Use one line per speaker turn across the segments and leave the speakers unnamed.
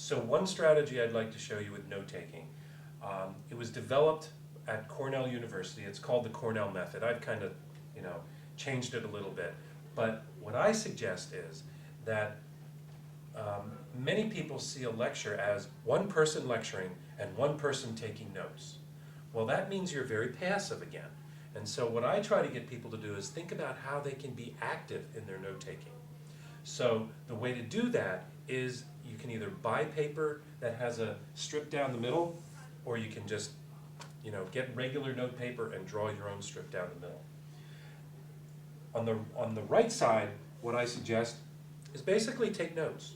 So one strategy I'd like to show you with note-taking, it was developed at Cornell University. It's called the Cornell Method. I've kind of, changed it a little bit. But what I suggest is that many people see a lecture as one person lecturing and one person taking notes. Well, that means you're very passive again. And so what I try to get people to do is think about how they can be active in their note-taking. So the way to do that is you can either buy paper that has a strip down the middle, or you can just get regular note paper and draw your own strip down the middle. On the right side, what I suggest is basically take notes.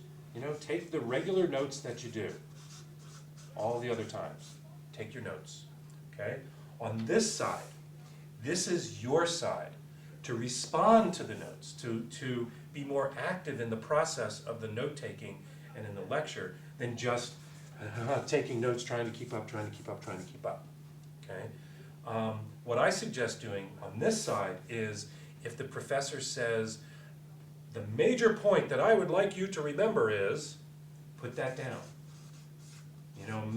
Take the regular notes that you do all the other times. Take your notes, okay? On this side, this is your side to respond to the notes, to be more active in the process of the note-taking and in the lecture than just taking notes, trying to keep up, okay? What I suggest doing on this side is if the professor says, the major point that I would like you to remember is, put that down.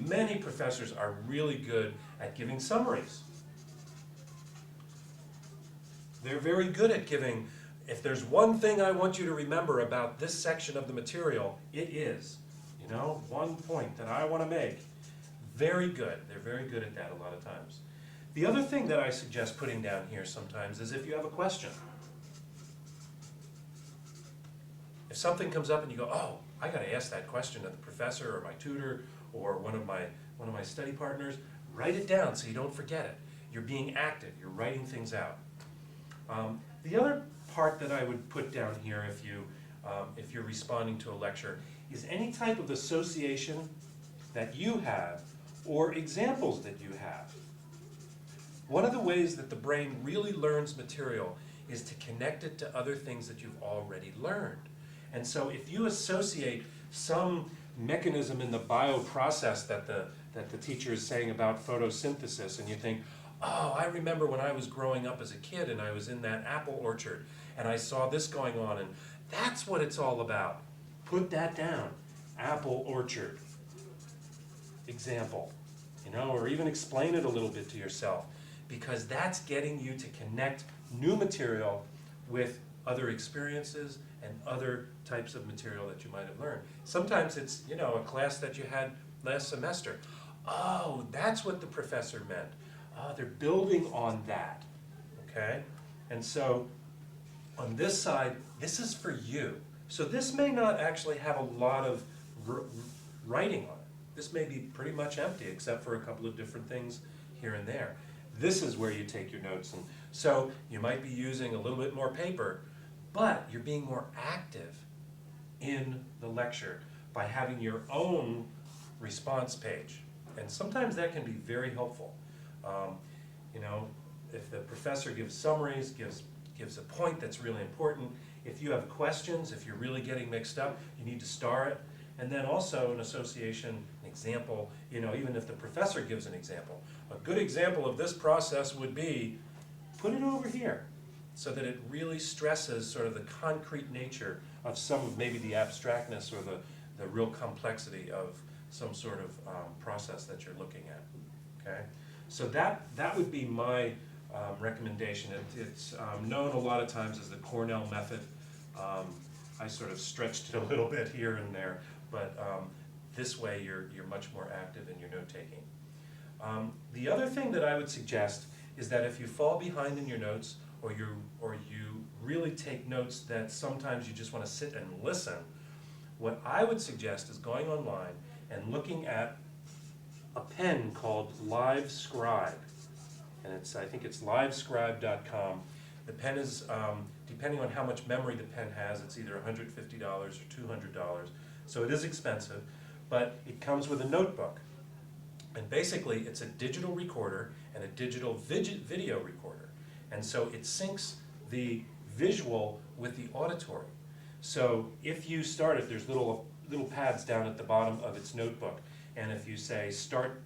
Many professors are really good at giving summaries. They're very good at giving, if there's one thing I want you to remember about this section of the material, it is, one point that I want to make. Very good. They're very good at that a lot of times. The other thing that I suggest putting down here sometimes is if you have a question. If something comes up and you go, oh, I got to ask that question to the professor or my tutor or one of my study partners, write it down so you don't forget it. You're being active. You're writing things out. The other part that I would put down here if you're responding to a lecture is any type of association that you have or examples that you have. One of the ways that the brain really learns material is to connect it to other things that you've already learned. And so if you associate some mechanism in the bioprocess that the teacher is saying about photosynthesis, and you think, oh, I remember when I was growing up as a kid and I was in that apple orchard and I saw this going on, and that's what it's all about. Put that down. Apple orchard. Example. Or even explain it a little bit to yourself, because that's getting you to connect new material with other experiences and other types of material that you might have learned. Sometimes it's, a class that you had last semester. Oh, that's what the professor meant. Oh, they're building on that, okay? And so on this side, this is for you. So this may not actually have a lot of writing on it. This may be pretty much empty except for a couple of different things here and there. This is where you take your notes. And so you might be using a little bit more paper, but you're being more active in the lecture by having your own response page. And sometimes that can be very helpful. If the professor gives summaries, gives a point that's really important, if you have questions, if you're really getting mixed up, you need to star it. And then also an association, an example, even if the professor gives an example. A good example of this process would be, put it over here, so that it really stresses sort of the concrete nature of some of maybe the abstractness or the real complexity of some sort of process that you're looking at, okay? So that would be my recommendation. It's known a lot of times as the Cornell Method. I sort of stretched it a little bit here and there, but this way you're much more active in your note-taking. The other thing that I would suggest is that if you fall behind in your notes, or you really take notes that sometimes you just want to sit and listen, what I would suggest is going online and looking at a pen called LiveScribe. And I think it's livescribe.com. The pen is, depending on how much memory the pen has, it's either $150 or $200. So it is expensive, but it comes with a notebook. And basically, it's a digital recorder and a digital video recorder. And so it syncs the visual with the auditory. So if you start it, there's little pads down at the bottom of its notebook. And if you say start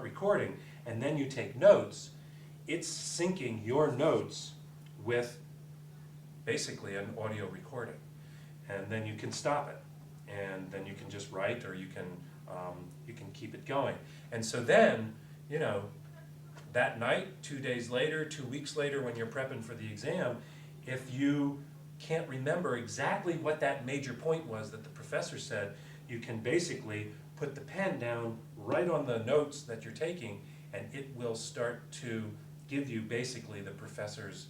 recording, and then you take notes, it's syncing your notes with basically an audio recording. And then you can stop it. and then you can just write, or you can keep it going. And so then, you know, that night, 2 days later, 2 weeks later, when you're prepping for the exam, if you can't remember exactly what that major point was that the professor said, you can basically put the pen down right on the notes that you're taking, and it will start to give you basically the professor's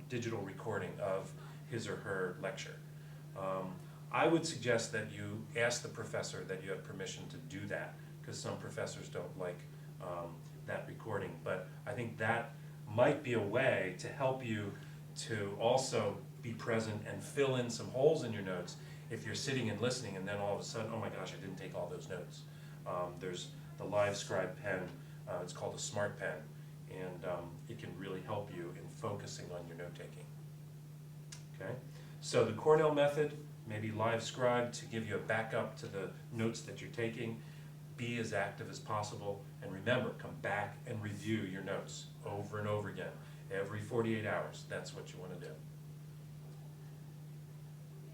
digital recording of his or her lecture. I would suggest that you ask the professor that you have permission to do that, because some professors don't like that recording. But I think that might be a way to help you to also be present and fill in some holes in your notes if you're sitting and listening, and then all of a sudden, oh my gosh, I didn't take all those notes. There's the Live Scribe pen, it's called a Smart Pen, and it can really help you in focusing on your note-taking. Okay, so the Cornell method, maybe Live Scribe to give you a backup to the notes that you're taking. Be as active as possible, and remember, come back and review your notes over and over again. Every 48 hours, that's what you want to do.